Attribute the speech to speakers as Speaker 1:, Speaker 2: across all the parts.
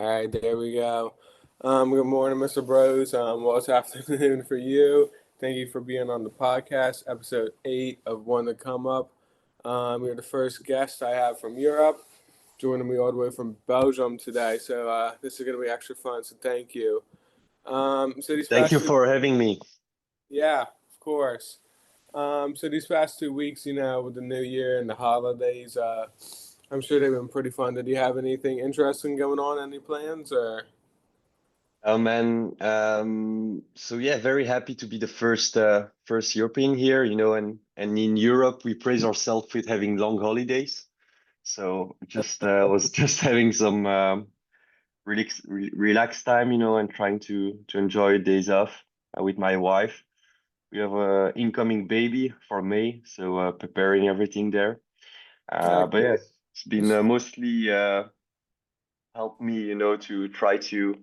Speaker 1: All right, there we go. Good morning, Mr. Broze. Well, it's afternoon for you. Thank you for being on the podcast, episode 8 of One to Come Up. You're the first guest I have from Europe, joining me all the way from Belgium today. So this is going to be extra fun, so thank you. So these
Speaker 2: Thank you
Speaker 1: past two,
Speaker 2: for having me.
Speaker 1: yeah, of course. So these past 2 weeks, with the new year and the holidays, I'm sure they've been pretty fun. Did you have anything interesting going on? Any plans or?
Speaker 2: Oh man, so yeah, very happy to be the first European here, and in Europe we praise ourselves with having long holidays. So just was just having some relaxed time, and trying to enjoy days off with my wife. We have a incoming baby for May, so preparing everything there. But yeah, it's been mostly helped me, to try to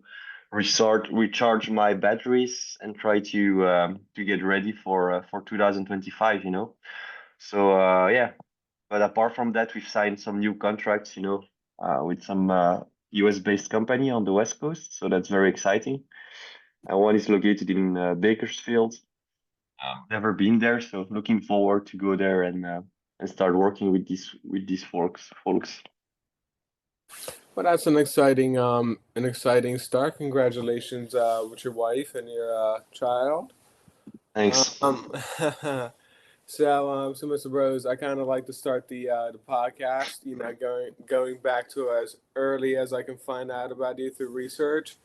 Speaker 2: recharge my batteries and try to get ready for 2025, So yeah, but apart from that, we've signed some new contracts, with some US-based company on the West Coast, so that's very exciting. One is located in Bakersfield. Never been there, so looking forward to go there and start working with these folks.
Speaker 1: Well, that's an exciting start. Congratulations with your wife and your child.
Speaker 2: Thanks.
Speaker 1: Um, so Mr. Rose, I kind of like to start the podcast. Going back to as early as I can find out about you through research,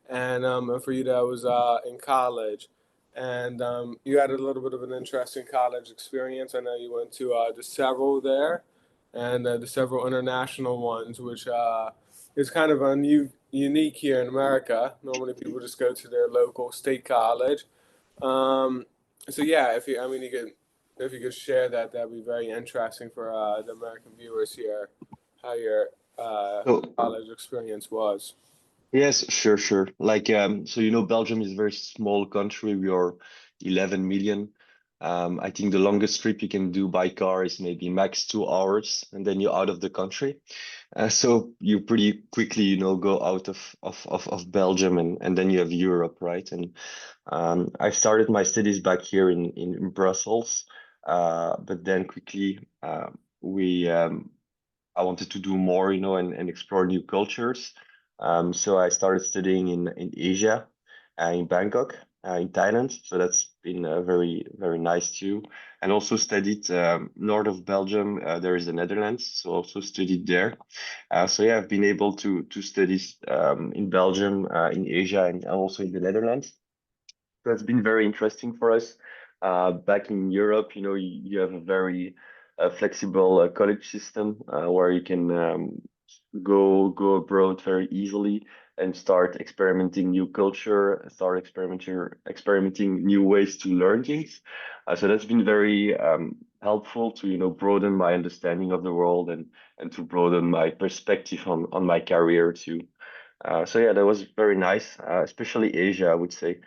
Speaker 1: and for you that was in college, and you had a little bit of an interesting college experience. I know you went to the several there, and the several international ones, which is kind of unique here in America. Normally, people just go to their local state college. Um, so yeah, if you could share that, that'd be very interesting for the American viewers here, how your
Speaker 2: So
Speaker 1: college experience was.
Speaker 2: yes, sure, sure. Like, so Belgium is a very small country. We are 11 million. I think the longest trip you can do by car is maybe max 2 hours, and then you're out of the country. So you pretty quickly, go out of Belgium, and then you have Europe, right? And I started my studies back here in Brussels, but then quickly we I wanted to do more, and explore new cultures. So I started studying in Asia, in Bangkok, in Thailand. So that's been very, very nice too. And also studied north of Belgium. There is the Netherlands, so also studied there. So yeah, I've been able to study in Belgium, in Asia, and also in the Netherlands. So it's been very interesting for us. Back in Europe, you have a very flexible college system where you can go abroad very easily and start experimenting new culture, start experimenting new ways to learn things. So that's been very helpful to broaden my understanding of the world and to broaden my perspective on my career too. So yeah, that was very nice, especially Asia, I would say.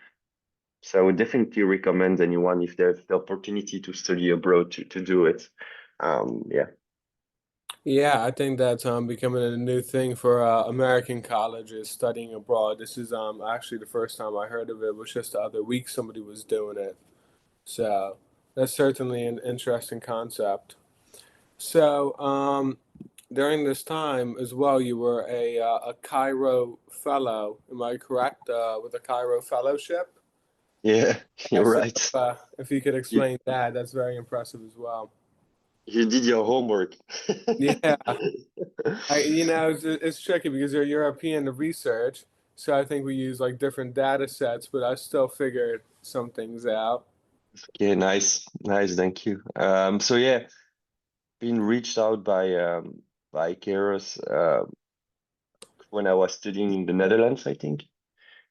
Speaker 2: So I would definitely recommend anyone if there's the opportunity to study abroad to do it. Yeah.
Speaker 1: Yeah, I think that's becoming a new thing for American colleges studying abroad. This is actually the first time I heard of it. Was just the other week somebody was doing it. So that's certainly an interesting concept. So during this time as well, you were a Kairo Fellow. Am I correct? With a Kairo Fellowship.
Speaker 2: Yeah,
Speaker 1: Yeah,
Speaker 2: you're
Speaker 1: so
Speaker 2: right.
Speaker 1: if you could
Speaker 2: You,
Speaker 1: explain that, that's very impressive as well.
Speaker 2: you did your homework.
Speaker 1: Yeah, it's tricky because you're European to research, so I think we use like different data sets, but I still figured some things out.
Speaker 2: Okay, nice, nice, thank you. So yeah, been reached out by Kairos when I was studying in the Netherlands, I think,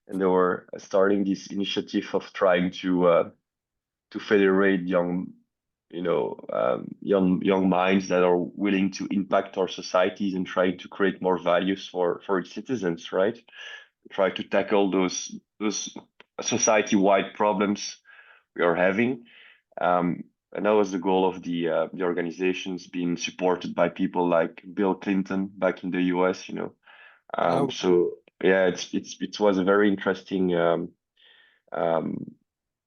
Speaker 2: and they were starting this initiative of trying to federate young minds that are willing to impact our societies and trying to create more values for its citizens, right? Try to tackle those society-wide problems we are having. And that was the goal of the organizations being supported by people like Bill Clinton back in the US.
Speaker 1: Oh,
Speaker 2: So Yeah, it was a very interesting um,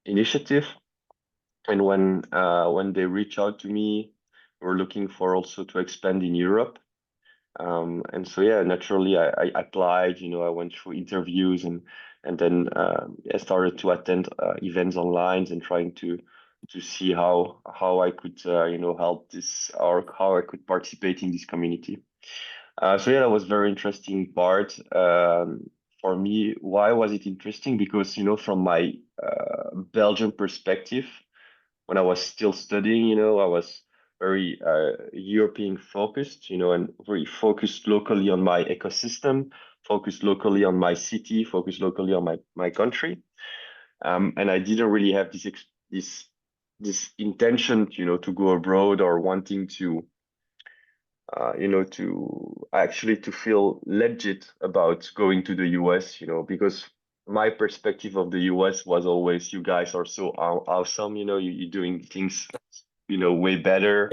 Speaker 2: initiative. And when they reach out to me, we're looking for also to expand in Europe. And so yeah, naturally I applied. I went through interviews and then I started to attend events online and trying to see how I could help this or how I could participate in this community. So yeah, that was very interesting part for me. Why was it interesting? Because from my Belgian perspective, when I was still studying, I was very European focused, and very focused locally on my ecosystem, focused locally on my city, focused locally on my country. And I didn't really have this intention, to go abroad or wanting to actually to feel legit about going to the US, because my perspective of the US was always, you guys are so awesome, you're doing things, way better.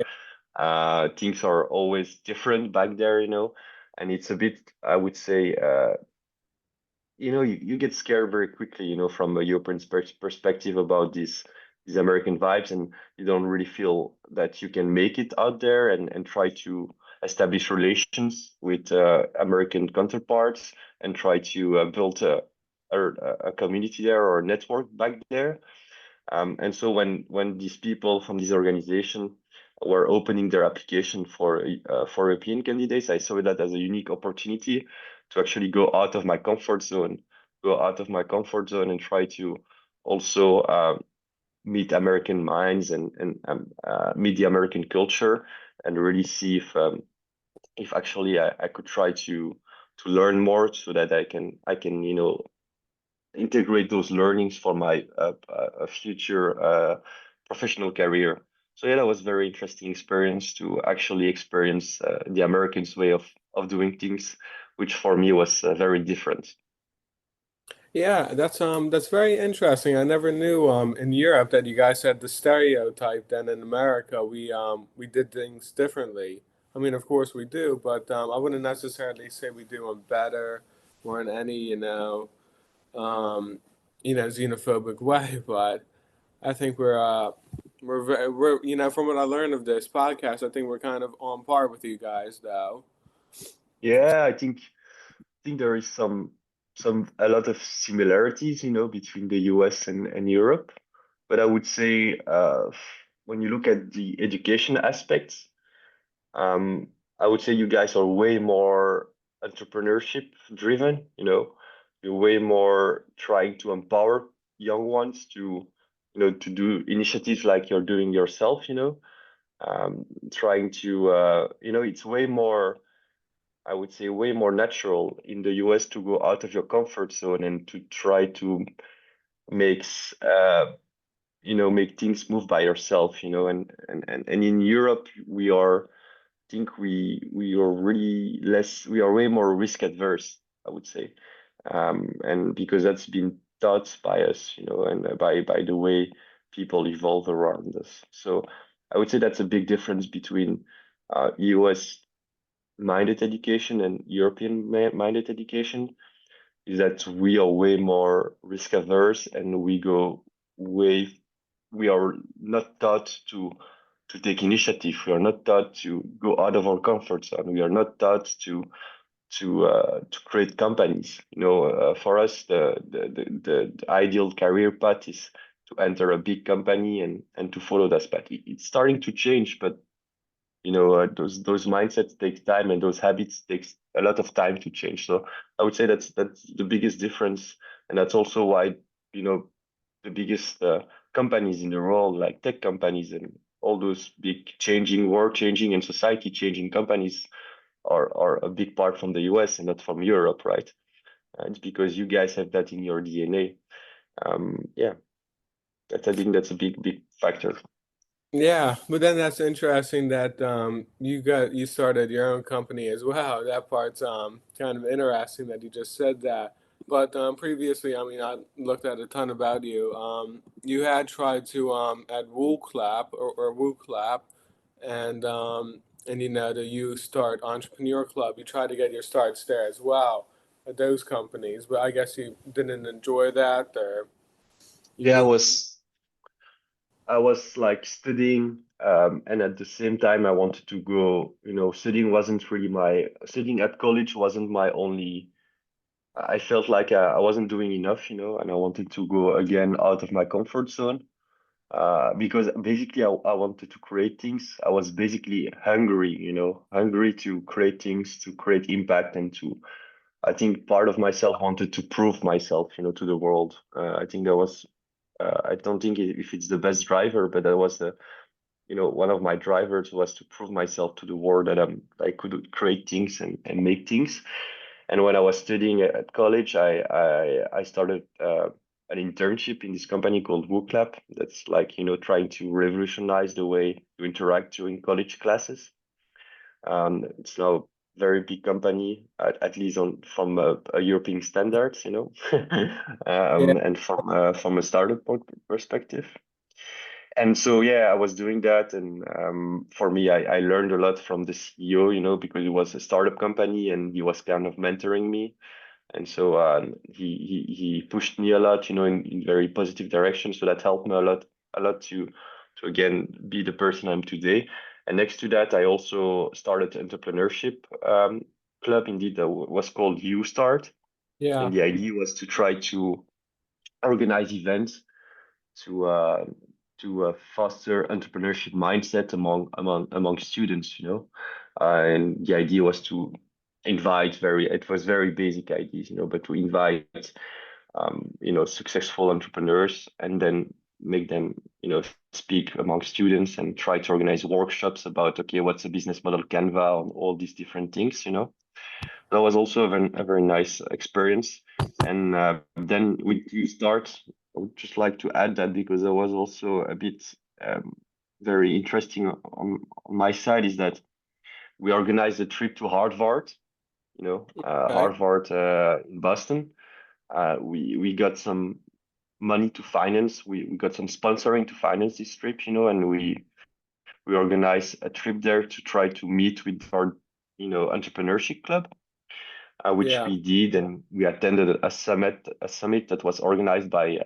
Speaker 2: Things are always different back there, and it's a bit, I would say, you get scared very quickly, from a European perspective about these American vibes, and you don't really feel that you can make it out there and try to establish relations with American counterparts and try to build a community there or a network back there. And so when these people from this organization were opening their application for European candidates, I saw that as a unique opportunity to actually go out of my comfort zone and try to also meet American minds and meet the American culture and really see if actually I could try to learn more so that I can integrate those learnings for my future professional career. So yeah, that was very interesting experience to actually experience the Americans' way of doing things, which for me was very different.
Speaker 1: Yeah, that's very interesting. I never knew in Europe that you guys had the stereotype that in America we did things differently. I mean, of course we do, but I wouldn't necessarily say we do them better or in any, um, xenophobic way. But I think we're from what I learned of this podcast, I think we're kind of on par with you guys though.
Speaker 2: Yeah, I think there is some a lot of similarities, between the US and Europe. But I would say when you look at the education aspects, Um, I would say you guys are way more entrepreneurship driven, You're way more trying to empower young ones to do initiatives like you're doing yourself, trying to, it's way more, I would say, way more natural in the US to go out of your comfort zone and to try to make, make things move by yourself, and in Europe, think we are really less we are way more risk adverse, I would say, and because that's been taught by us, and by the way people evolve around us. So I would say that's a big difference between US minded education and European minded education, is that we are way more risk averse and way we are not taught to take initiative. We are not taught to go out of our comfort zone. We are not taught to create companies. For us, the ideal career path is to enter a big company and to follow that path. It's starting to change, but those mindsets take time, and those habits takes a lot of time to change. So I would say that's the biggest difference, and that's also why the biggest companies in the world, like tech companies and all those big changing, world changing, and society changing companies, are a big part from the US and not from Europe, right? It's because you guys have that in your DNA. Yeah, I think that's a big factor.
Speaker 1: Yeah, but then that's interesting that you started your own company as well. That part's kind of interesting that you just said that. But previously, I mean, I looked at a ton about you. You had tried to at Wool Clap or Woo Clap, and to you start Entrepreneur Club. You tried to get your starts there as well. at those companies, but I guess you didn't enjoy that, or you
Speaker 2: Yeah,
Speaker 1: need.
Speaker 2: I was like studying, and at the same time I wanted to go, studying wasn't really studying at college wasn't my only. I felt like I wasn't doing enough, and I wanted to go again out of my comfort zone. Because basically I wanted to create things. I was basically hungry, hungry to create things, to create impact, and I think part of myself wanted to prove myself, to the world. I think that was, I don't think if it's the best driver, but that was one of my drivers was to prove myself to the world that I could create things and make things. And when I was studying at college, I started an internship in this company called WooClap. That's like, trying to revolutionize the way you interact during college classes. It's now a very big company, at least from a European standards,
Speaker 1: Yeah,
Speaker 2: and from a startup perspective. And so, yeah, I was doing that. And for me, I learned a lot from the CEO, because it was a startup company and he was kind of mentoring me. And so he pushed me a lot, in very positive direction. So that helped me a lot to again be the person I'm today. And next to that, I also started entrepreneurship club. Indeed, that was called You Start,
Speaker 1: yeah,
Speaker 2: and the idea was to try to organize events to uh, to foster entrepreneurship mindset among students. And the idea was to invite very it was very basic ideas, but to invite successful entrepreneurs and then make them speak among students and try to organize workshops about, okay, what's a business model Canva on all these different things. That was also a very nice experience. And then with you start, I would just like to add that because there was also a bit um, very interesting on my side is that we organized a trip to Harvard,
Speaker 1: okay,
Speaker 2: Harvard in Boston. We got some money to finance. We got some sponsoring to finance this trip, and we organized a trip there to try to meet with our, entrepreneurship club, which
Speaker 1: yeah,
Speaker 2: we did, and we attended a summit that was organized by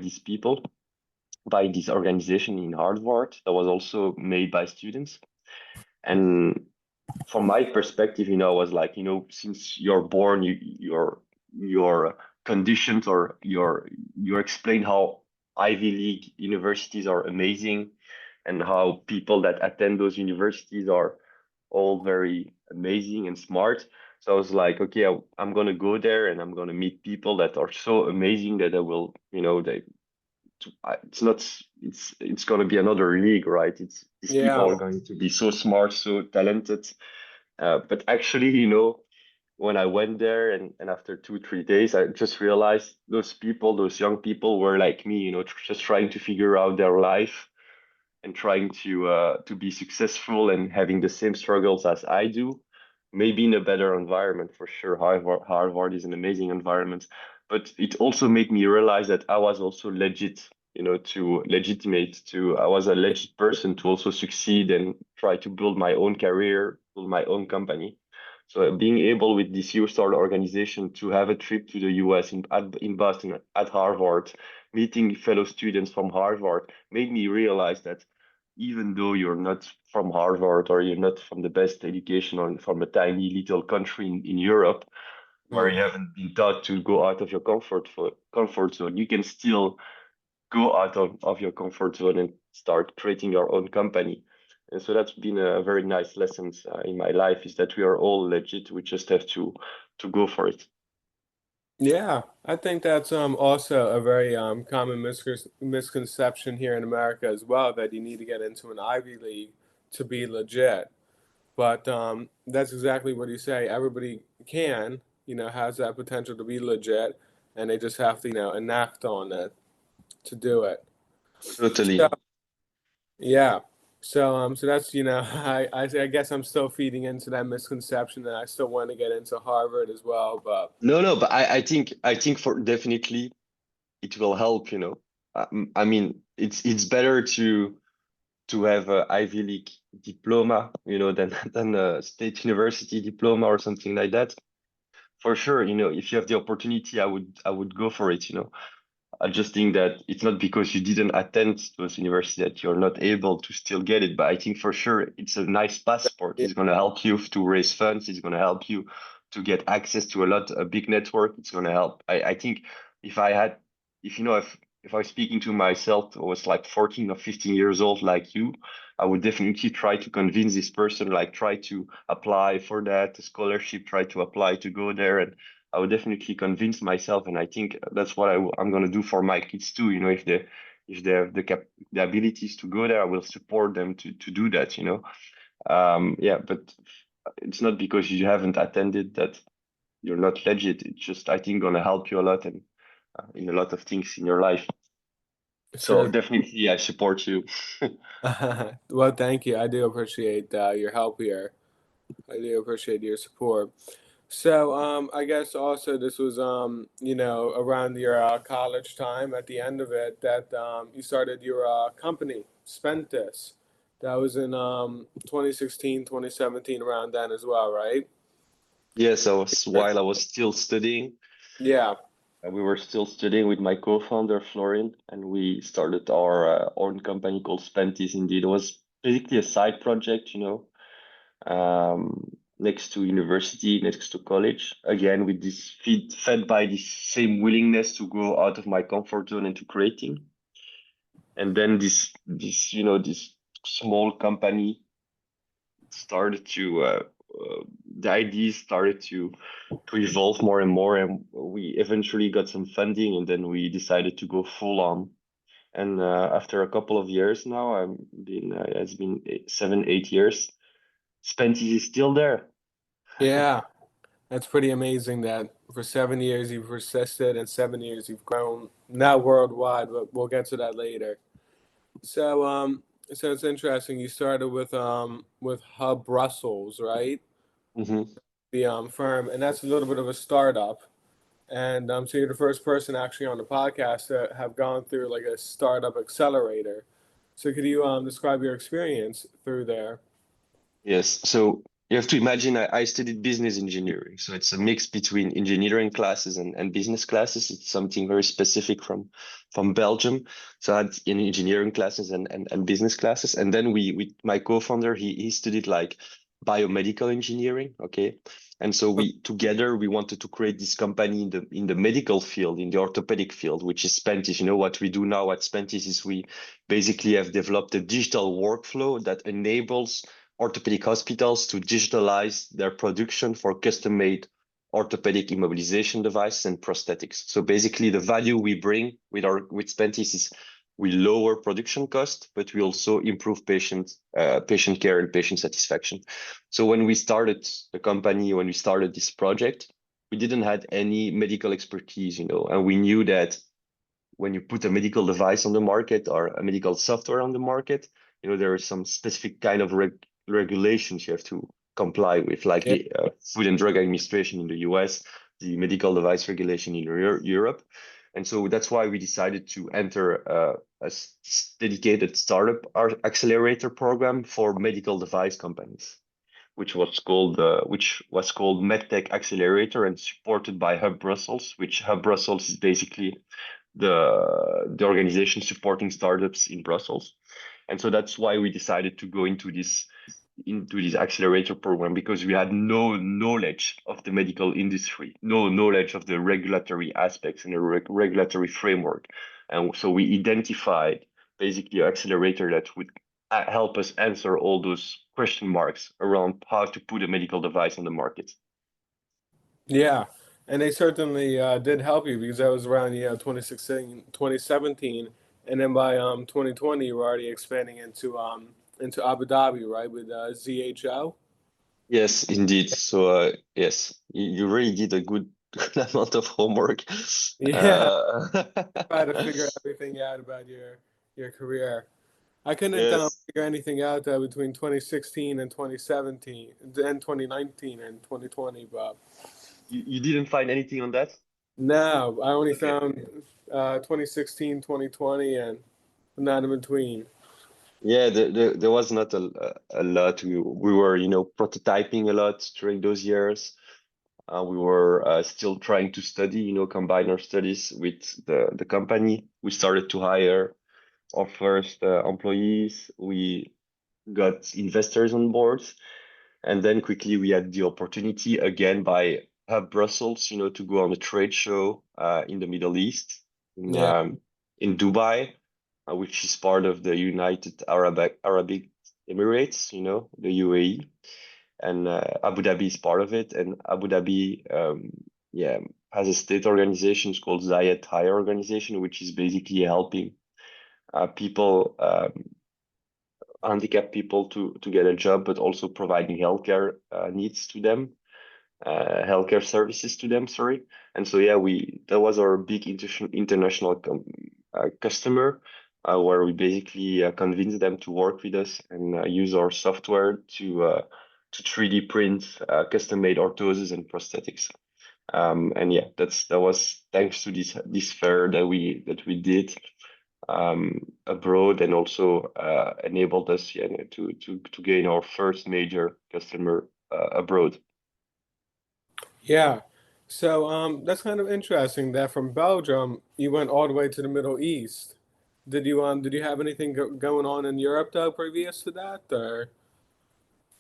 Speaker 2: these people, by this organization in Harvard that was also made by students. And from my perspective, I was like, since you're born, you're conditioned, or you're explained how Ivy League universities are amazing and how people that attend those universities are all very amazing and smart. So I was like, okay, I'm gonna go there and I'm gonna meet people that are so amazing that I will, it's not, it's gonna be another league, right? It's these people
Speaker 1: yeah,
Speaker 2: are going to be so smart, so talented. But actually, when I went there and after 2, 3 days, I just realized those people, those young people were like me, just trying to figure out their life and trying to be successful and having the same struggles as I do, maybe in a better environment for sure. Harvard is an amazing environment, but it also made me realize that I was also legit, I was a legit person to also succeed and try to build my own career, build my own company. So being able with this U-Start organization to have a trip to the US in Boston at Harvard, meeting fellow students from Harvard made me realize that even though you're not from Harvard or you're not from the best education or from a tiny little country in Europe where
Speaker 1: mm,
Speaker 2: you haven't been taught to go out of your comfort zone, you can still go out of your comfort zone and start creating your own company. And so that's been a very nice lesson in my life is that we are all legit. We just have to go for it.
Speaker 1: yeah. I think that's also a very common misconception here in America as well, that you need to get into an Ivy League to be legit. But that's exactly what you say. Everybody can, has that potential to be legit, and they just have to, enact on it to do it. So,
Speaker 2: Totally.
Speaker 1: yeah. So that's, I guess I'm still feeding into that misconception that I still want to get into Harvard as well. But
Speaker 2: No, but I think for definitely it will help. I mean, it's better to to have a Ivy League diploma, you know, than than a state university diploma or something like that. For sure, you know, if you have the opportunity, I would go for it, you know. I just think that it's not because you didn't attend those university that you're not able to still get it. But I think for sure it's a nice passport.
Speaker 1: Yeah,
Speaker 2: It's going to help you to raise funds. It's going to help you to get access to a big network. It's going to help. I think if I had, if you know, if I was speaking to myself, who was like 14 or 15 years old, like you, I would definitely try to convince this person, like try to apply for that scholarship, try to apply to go there, and I would definitely convince myself, and I think that's what I'm going to do for my kids too. You know, if they have the abilities to go there, I will support them to do that. You know, yeah, but it's not because you haven't attended that you're not legit. It's just I think going to help you a lot and in a lot of things in your life. So
Speaker 1: sure.
Speaker 2: definitely, I support you.
Speaker 1: Well, thank you. I do appreciate your help here. I do appreciate your support. So, I guess also this was, around your college time at the end of it that you started your company, Spentys. That was in 2016, 2017, around then as well, right?
Speaker 2: Yes, I was while I was still studying.
Speaker 1: Yeah.
Speaker 2: We were still studying with my co-founder Florin, and we started our own company called Spentys. Indeed, it was basically a side project, you know, next to university, next to college. Again, with this fed by this same willingness to go out of my comfort zone into creating. And then this you know this small company started to the ideas started to evolve more and more, and we eventually got some funding, and then we decided to go full on. And after a couple of years now, it's been 7, 8 years. Spenty is still there.
Speaker 1: Yeah. That's pretty amazing that for 7 years you've persisted and 7 years you've grown, not worldwide, but we'll get to that later. So, so it's interesting. You started with Hub Brussels, right?
Speaker 2: Hmm.
Speaker 1: The firm, and that's a little bit of a startup. And so you're the first person actually on the podcast to have gone through like a startup accelerator. So could you describe your experience through there?
Speaker 2: Yes. So you have to imagine I studied business engineering. So it's a mix between engineering classes and business classes. It's something very specific from Belgium. So I had in engineering classes and business classes. And then with my co-founder, he studied like biomedical engineering. Okay. And so we together we wanted to create this company in the medical field, in the orthopedic field, which is Spentys. You know what we do now at Spentys is we basically have developed a digital workflow that enables orthopedic hospitals to digitalize their production for custom-made orthopedic immobilization devices and prosthetics. So basically, the value we bring with Spentys is we lower production cost, but we also improve patient care and patient satisfaction. So when we started the company, when we started this project, we didn't have any medical expertise, you know, and we knew that when you put a medical device on the market or a medical software on the market, you know, there are some specific kind of regulations you have to comply with, like
Speaker 1: Yeah.
Speaker 2: the Food and Drug Administration in the US, the medical device regulation in Europe. And so that's why we decided to enter dedicated startup accelerator program for medical device companies, which was called MedTech Accelerator and supported by Hub Brussels, which Hub Brussels is basically the organization supporting startups in Brussels. And so that's why we decided to go into this accelerator program, because we had no knowledge of the medical industry, no knowledge of the regulatory aspects and the regulatory framework. And so we identified basically an accelerator that would help us answer all those question marks around how to put a medical device on the market.
Speaker 1: Yeah, and they certainly did help you because that was around 2016, 2017, and then by 2020 you were already expanding into Abu Dhabi, right, with ZHO.
Speaker 2: Yes, indeed. So, yes, you really did a good, good amount of homework.
Speaker 1: Yeah,
Speaker 2: Uh,
Speaker 1: try to figure everything out about your career. I couldn't
Speaker 2: yes,
Speaker 1: figure anything out between 2016 and 2017, and 2019 and 2020, but
Speaker 2: you didn't find anything on that?
Speaker 1: no, I only
Speaker 2: Okay.
Speaker 1: found 2016, 2020, and not in between.
Speaker 2: Yeah, there was not a lot. We were, prototyping a lot during those years. We were still trying to study, combine our studies with the company. We started to hire our first employees. We got investors on board, and then quickly we had the opportunity again by Hub Brussels, to go on a trade show in the Middle East, in
Speaker 1: Yeah.
Speaker 2: um, in Dubai, which is part of the United Arabic Emirates, the UAE, and Abu Dhabi is part of it. And Abu Dhabi, yeah, has a state organization called Zayed Higher Organization, which is basically helping people, handicapped people to get a job, but also providing healthcare needs to them, healthcare services to them, sorry. And so, yeah, that was our big international customer, where we basically convinced them to work with us and use our software to 3D print custom-made orthoses and prosthetics. And yeah, that was thanks to this fair that we did abroad, and also enabled us, yeah, to gain our first major customer abroad.
Speaker 1: Yeah. So that's kind of interesting that from Belgium you went all the way to the Middle East. Did you have anything going on in Europe though previous to that or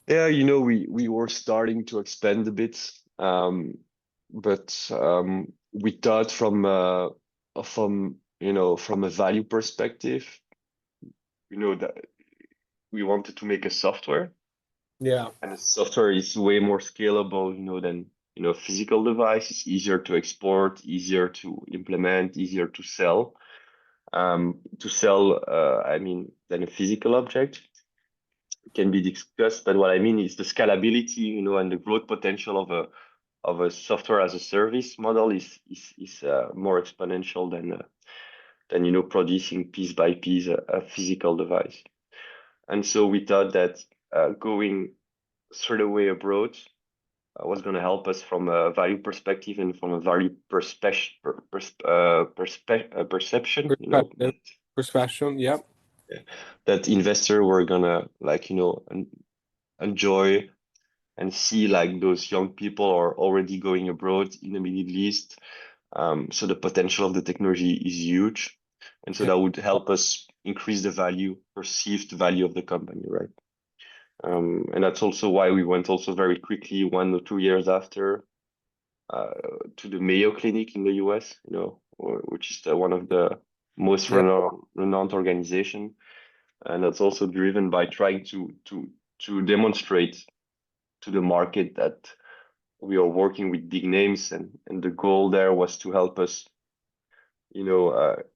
Speaker 2: Yeah, we were starting to expand a bit, but we thought from a value perspective, that we wanted to make a software,
Speaker 1: yeah.
Speaker 2: and the software is way more scalable, than physical device. It's easier to export, easier to implement, easier to sell. I mean, than a physical object. Can be discussed, but what I mean is the scalability, and the growth potential of a software as a service model is more exponential than producing piece by piece a physical device. And so we thought that going straight away abroad was going to help us from a value perspective and from a value perception,
Speaker 1: Perspective. Perspective. Yep.
Speaker 2: that investor were gonna, like, enjoy and see, like, those young people are already going abroad in the Middle East. So the potential of the technology is huge. And so
Speaker 1: Yeah.
Speaker 2: that would help us increase the perceived value of the company, right? And that's also why we went also very quickly, 1 or 2 years after, uh, to the Mayo Clinic in the US, which is one of the most
Speaker 1: Yeah.
Speaker 2: renowned organization. And that's also driven by trying to demonstrate to the market that we are working with big names, and the goal there was to help us,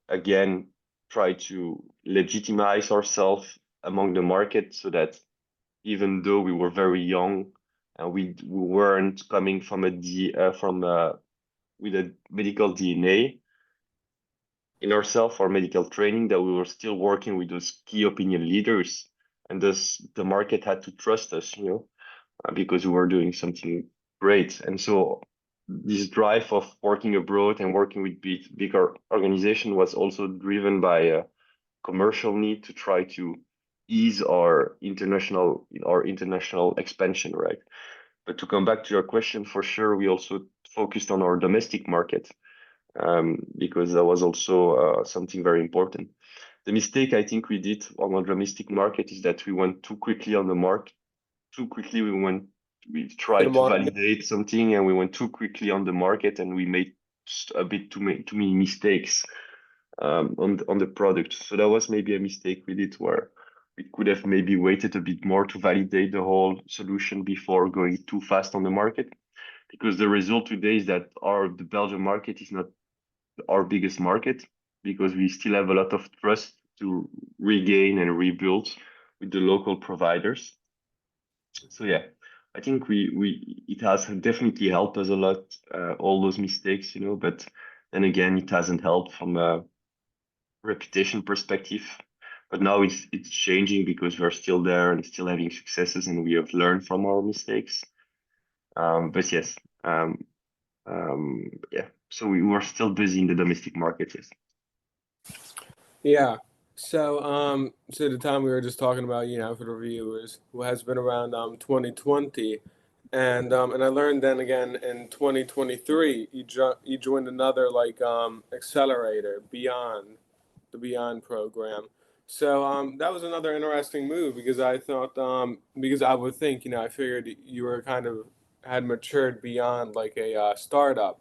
Speaker 2: again, try to legitimize ourselves among the market, so that even though we were very young and we weren't coming from with a medical DNA in ourselves or medical training, that we were still working with those key opinion leaders, and thus the market had to trust us, because we were doing something great. And so this drive of working abroad and working with bigger organization was also driven by a commercial need to try to ease our international expansion, right? But to come back to your question, for sure, we also focused on our domestic market, because that was also something very important. The mistake I think we did on our domestic market is that we went too quickly on the market. Too quickly we
Speaker 1: To the
Speaker 2: tried to
Speaker 1: market.
Speaker 2: validate something, and we went too quickly on the market, and we made a bit too many mistakes on the product. So that was maybe a mistake we did, where we could have maybe waited a bit more to validate the whole solution before going too fast on the market. Because the result today is that the Belgian market is not our biggest market, because we still have a lot of trust to regain and rebuild with the local providers. So yeah, I think we it has definitely helped us a lot, all those mistakes, but then again, it hasn't helped from a reputation perspective. But now it's changing, because we're still there and still having successes, and we have learned from our mistakes. But yes, yeah. So we were still busy in the domestic market, yes.
Speaker 1: Yeah. So the time we were just talking about, for the reviewers, who has been around 2020, and I learned then again in 2023, you joined another like accelerator beyond the Beyond program. So that was another interesting move because I thought because I would think I figured you were kind of had matured beyond like a startup.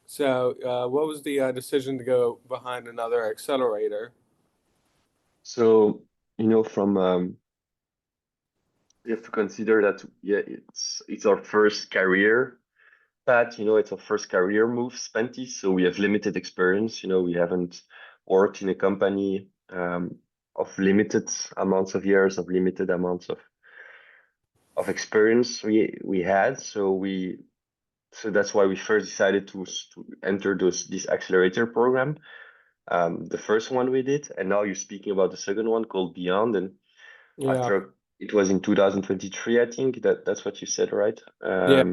Speaker 1: So what was the decision to go behind another accelerator?
Speaker 2: So, from you have to consider that yeah, it's our first career path, it's our first career move, Spentys. So we have limited experience, we haven't worked in a company of limited amounts of years, of limited amounts of experience we had. So that's why we first decided to enter this accelerator program. The first one we did, and now you're speaking about the second one called Beyond. And
Speaker 1: Yeah,
Speaker 2: after it was in 2023, I think that's what you said, right?
Speaker 1: yeah,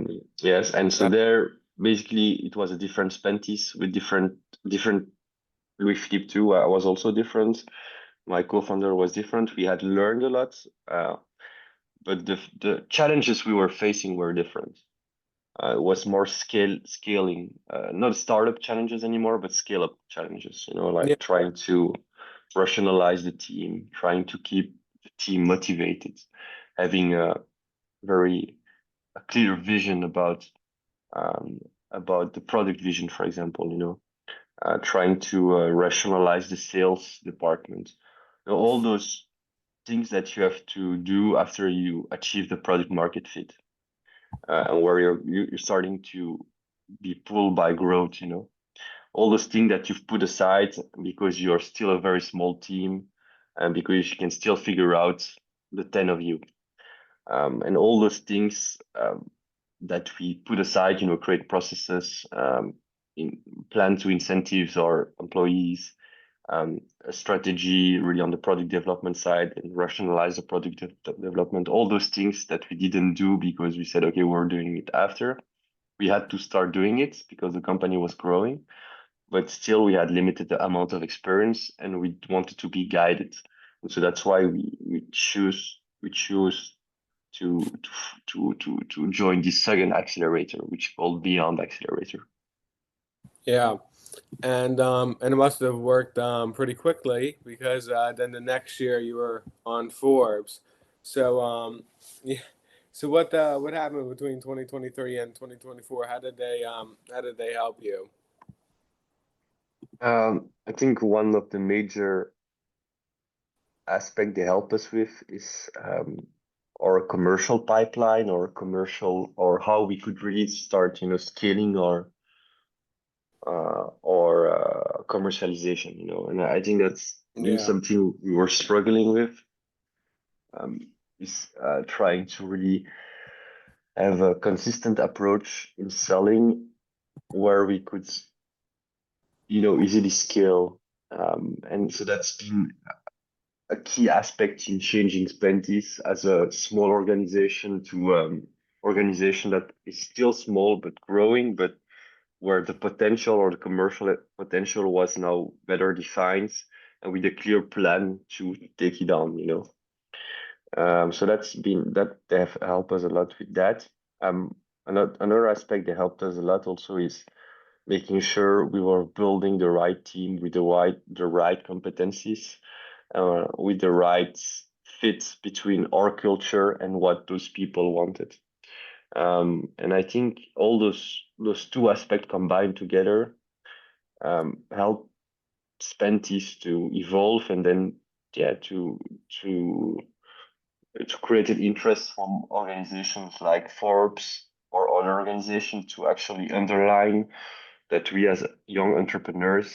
Speaker 2: Yes, and so
Speaker 1: uh,
Speaker 2: there basically it was a different Spentys with different Louis Philippe too. I was also different. My co-founder was different. We had learned a lot, but the challenges we were facing were different. It was more scaling, not startup challenges anymore, but scale up challenges.
Speaker 1: yeah,
Speaker 2: Like trying to rationalize the team, trying to keep the team motivated, having very a clear vision um, about the product vision, for example. Trying to rationalize the sales department. All those things that you have to do after you achieve the product market fit, and where you're starting to be pulled by growth. All those things that you've put aside because you're still a very small team, and because you can still figure out the 10 of you. And all those things that we put aside, create processes, in, plan to incentives our employees, a strategy really on the product development side, and rationalize the product development, all those things that we didn't do because we said, okay, we're doing it after. We had to start doing it because the company was growing, but still we had limited amount of experience and we wanted to be guided. And so that's why we choose to join this second accelerator, which is called Beyond Accelerator.
Speaker 1: yeah. And it must have worked pretty quickly because then the next year you were on Forbes. So yeah. So what happened between 2023 and 2024? How did they help you?
Speaker 2: I think one of the major aspect they help us with is our commercial pipeline or commercial or how we could really start, scaling or commercialization, and I think that's been
Speaker 1: Yeah,
Speaker 2: something we were struggling with, um, is trying to really have a consistent approach in selling where we could, easily scale. And so that's been a key aspect in changing Spentys as a small organization to organization that is still small but growing, but where the potential or the commercial potential was now better defined and with a clear plan to take it on. So that they have helped us a lot with that. Another aspect that helped us a lot also is making sure we were building the right team with the right competencies, with the right fit between our culture and what those people wanted. And I think all those two aspects combined together help Spentys to evolve and then yeah to to create an interest from organizations like Forbes or other organizations to actually underline that we as young entrepreneurs,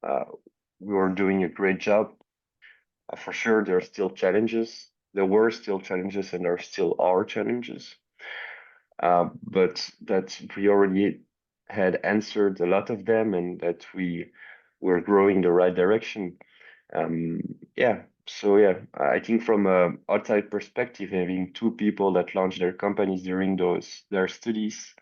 Speaker 2: uh, we were doing a great job. For sure, there are still challenges. There were still challenges, and there still are challenges. But that we already had answered a lot of them, and that we were growing in the right direction. Um, yeah. So yeah, I think from a outside perspective, having two people that launched their companies during their studies,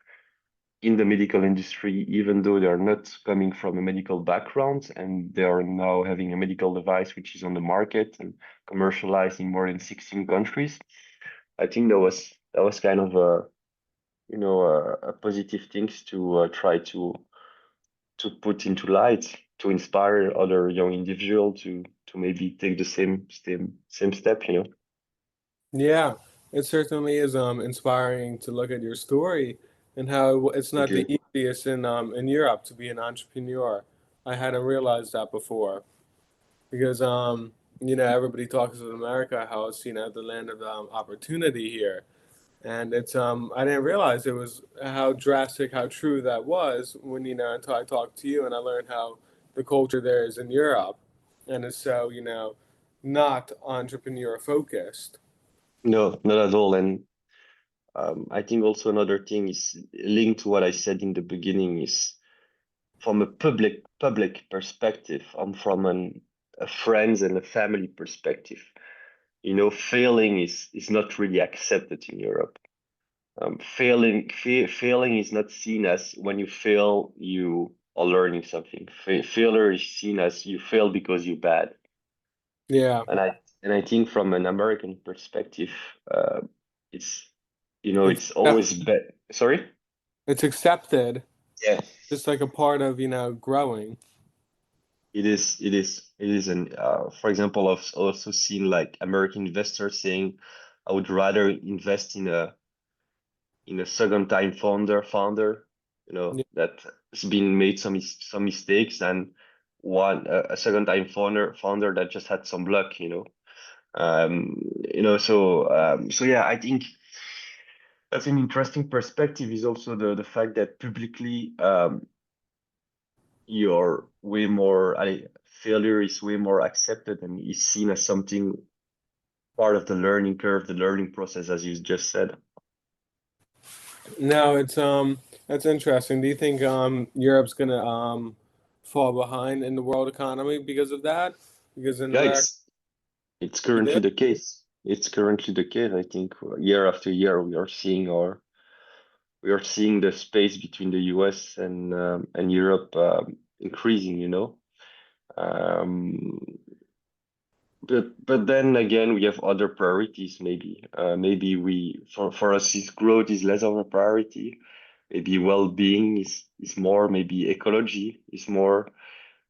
Speaker 2: in the medical industry, even though they are not coming from a medical background, and they are now having a medical device which is on the market and commercialized in more than 16 countries. I think that was kind of a positive things to try to put into light to inspire other young individual to maybe take the same step, you know.
Speaker 1: Yeah, it certainly is inspiring to look at your story and how it's not the
Speaker 2: Okay.
Speaker 1: easiest in Europe to be an entrepreneur. I hadn't realized that before because everybody talks of America how it's the land of opportunity here, and it's I didn't realize it was how drastic, how true that was when until I talked to you and I learned how the culture there is in Europe, and it's so not entrepreneur focused.
Speaker 2: No, not at all. And I think also another thing is linked to what I said in the beginning is from a public perspective, from a friends and a family perspective. Failing is not really accepted in Europe. Failing is not seen as when you fail, you are learning something. Failure is seen as you fail because you're bad.
Speaker 1: Yeah.
Speaker 2: And I think from an American perspective, uh, it's
Speaker 1: It's
Speaker 2: it's always bad. Sorry?
Speaker 1: it's accepted,
Speaker 2: Yeah,
Speaker 1: just like a part of growing.
Speaker 2: it is. It is. It is. And for example, I've also seen like American investors saying, "I would rather invest in a second time founder,
Speaker 1: Yeah.
Speaker 2: that has been made some mistakes than one a second time founder that just had some luck, you know." So yeah, I think that's an interesting perspective is also the fact that publicly you're way more failure is way more accepted and is seen as something part of the learning curve, the learning process, as you just said.
Speaker 1: No, it's that's interesting. Do you think Europe's gonna fall behind in the world economy because of that? Because in
Speaker 2: Yeah,
Speaker 1: America,
Speaker 2: it's
Speaker 1: you do?
Speaker 2: currently the case. It's currently the case. I think year after year we are seeing the space between the US and Europe increasing, you know. Um, but then again, we have other priorities. Maybe we for us, this growth is less of a priority. Maybe well-being is more. Maybe ecology is more.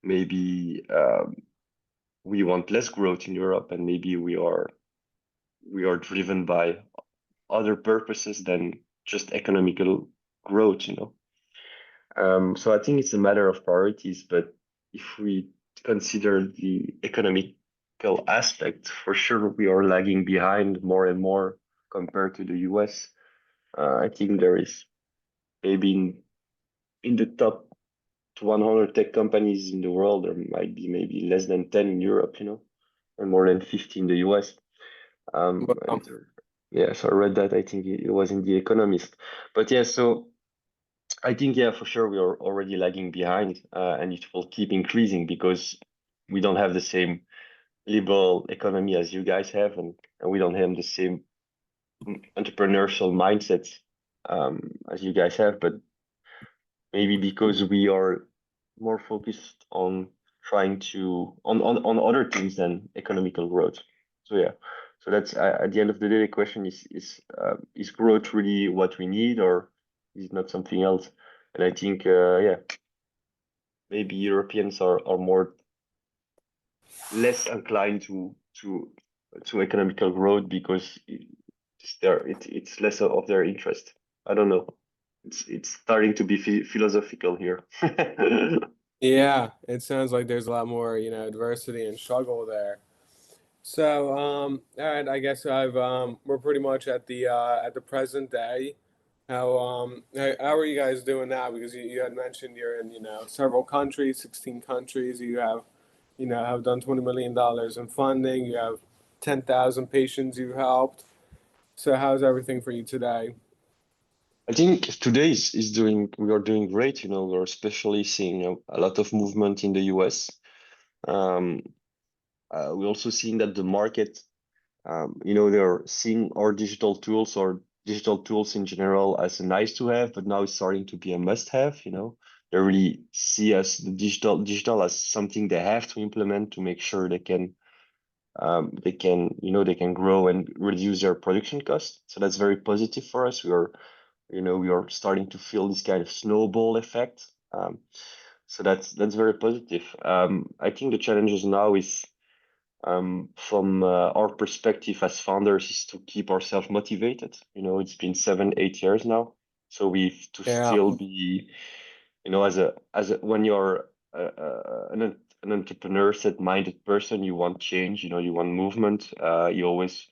Speaker 2: Maybe we want less growth in Europe, and maybe we are driven by other purposes than just economical growth. You know. So I think it's a matter of priorities, but if we consider the economical aspect, for sure we are lagging behind more and more compared to the US. I think there is maybe in the top 100 tech companies in the world, there might be maybe less than 10 in Europe, you know, and more than 50 in the US.
Speaker 1: Well,
Speaker 2: And yeah, so I read that. I think it was in The Economist. But yeah, so I think, yeah, for sure, we are already lagging behind, and it will keep increasing because we don't have the same liberal economy as you guys have, and we don't have the same entrepreneurial mindset as you guys have. But maybe because we are more focused on trying to on other things than economical growth. So yeah, so that's at the end of the day, the question is growth really what we need, or is it not something else? And I think yeah, maybe Europeans are more less inclined to economical growth because it's less of their interest. I don't know. It's starting to be philosophical here.
Speaker 1: yeah, it sounds like there's a lot more adversity and struggle there. So, all right, I guess we're pretty much at the present day. How are you guys doing now? Because you had mentioned you're in several countries, 16 countries. You have done $20 million in funding. You have 10,000 patients you've helped. So how's everything for you today?
Speaker 2: I think today is doing we are doing great. We're especially seeing a lot of movement in the US. Um, we're also seeing that the market, they're seeing our digital tools or digital tools in general as a nice to have, but now it's starting to be a must have, They really see as the digital as something they have to implement to make sure they can grow and reduce their production costs. So that's very positive for us. We are starting to feel this kind of snowball effect. So that's very positive. I think the challenges now is from our perspective as founders is to keep ourselves motivated. It's been 7, 8 years now, so we've to
Speaker 1: Yeah.
Speaker 2: still be, as a when you're an entrepreneur, set-minded person, you want change. You want movement. You always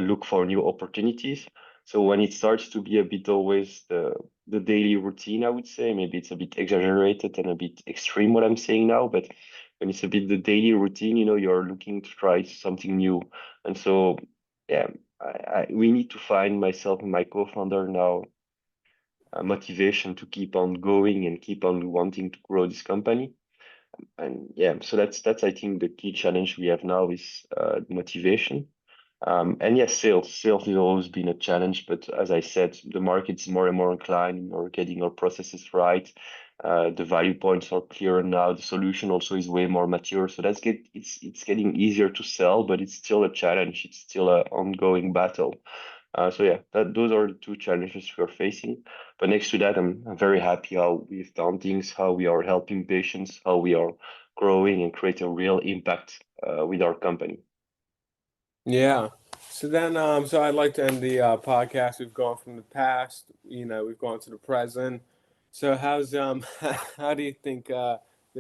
Speaker 2: look for new opportunities. So when it starts to be a bit always the daily routine, I would say maybe it's a bit exaggerated and a bit extreme what I'm saying now, but when it's a bit the daily routine, you're looking to try something new, and so yeah, we need to find myself and my co-founder now motivation to keep on going and keep on wanting to grow this company. And yeah, so that's I think the key challenge we have now is motivation. And yes, sales has always been a challenge, but as I said, the market's more and more inclined or getting our processes right. The value points are clearer now. The solution also is way more mature, so it's getting easier to sell, but it's still a challenge. It's still an ongoing battle. So yeah, those are the two challenges we are facing. But next to that, I'm very happy how we've done things, how we are helping patients, how we are growing and create a real impact with our company.
Speaker 1: Yeah. So I'd like to end the podcast. We've gone from the past, we've gone to the present. So how's how do you think the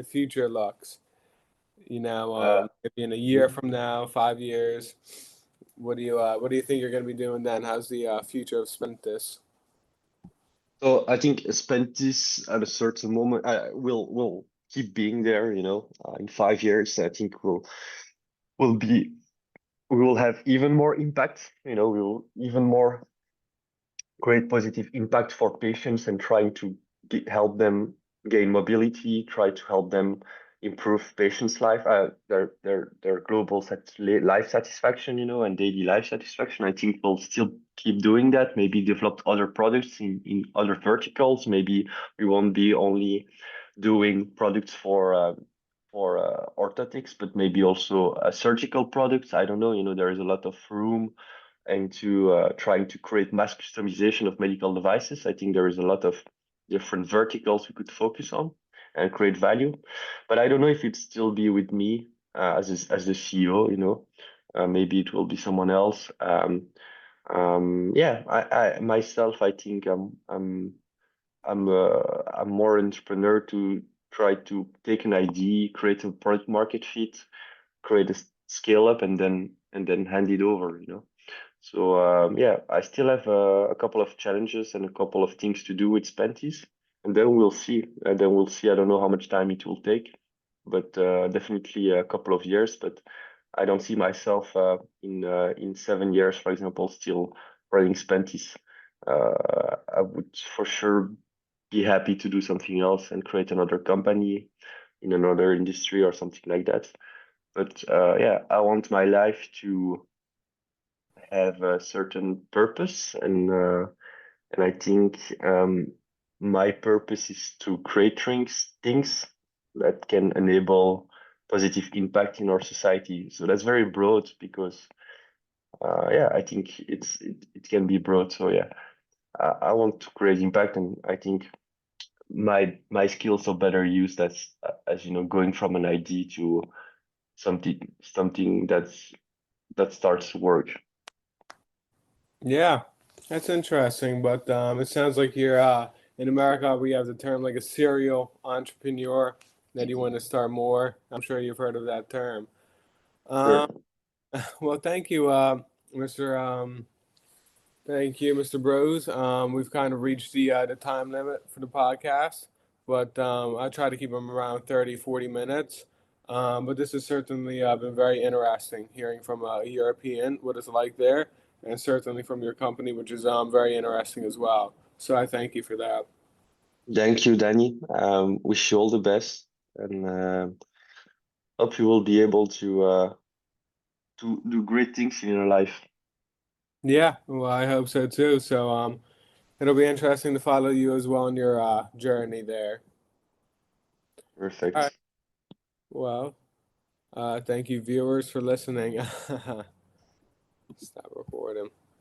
Speaker 1: future looks? Maybe in a year from now, 5 years. What do you think you're going to be doing then? How's the future of Spentys?
Speaker 2: So I think Spentys at a certain moment will keep being there. In 5 years, I think will be we will have even more impact. We will even more create positive impact for patients and trying to help them gain mobility, try to help them improve patients' life, their global life satisfaction, and daily life satisfaction. I think we'll still keep doing that. Maybe develop other products in other verticals. Maybe we won't be only doing products for orthotics, but maybe also surgical products. I don't know. There is a lot of room and to trying to create mass customization of medical devices. I think there is a lot of different verticals we could focus on and create value. But I don't know if it'd still be with me as the CEO. Maybe it will be someone else. Yeah, I myself, I think I'm more entrepreneur to try to take an idea, create a product market fit, create a scale up, and then hand it over. So yeah, I still have a couple of challenges and a couple of things to do with Spentys, and then we'll see. And then we'll see. I don't know how much time it will take, but definitely a couple of years. But I don't see myself in 7 years, for example, still running Spentys. I would for sure be happy to do something else and create another company in another industry or something like that. But yeah, I want my life to have a certain purpose, and I think my purpose is to create things that can enable positive impact in our society. So that's very broad because yeah, I think it can be broad. So yeah, I want to create impact, and I think my skills are better used as going from an idea to something that starts to work.
Speaker 1: Yeah, that's interesting. But it sounds like you're in America. We have the term like a serial entrepreneur that you want to start more. I'm sure you've heard of that term.
Speaker 2: Sure.
Speaker 1: Um, well, Mr. Thank you, Mr. Broze. We've kind of reached the time limit for the podcast, but I try to keep them around 30, 40 minutes. But this has certainly been very interesting hearing from a European what it's like there, and certainly from your company, which is very interesting as well. So I thank you for that.
Speaker 2: Thank you, Danny. Wish you all the best, and hope you will be able to do great things in your life.
Speaker 1: Yeah, well, I hope so too. So it'll be interesting to follow you as well in your journey there. All right.
Speaker 2: Perfect.
Speaker 1: Well, thank you, viewers, for listening. Stop recording.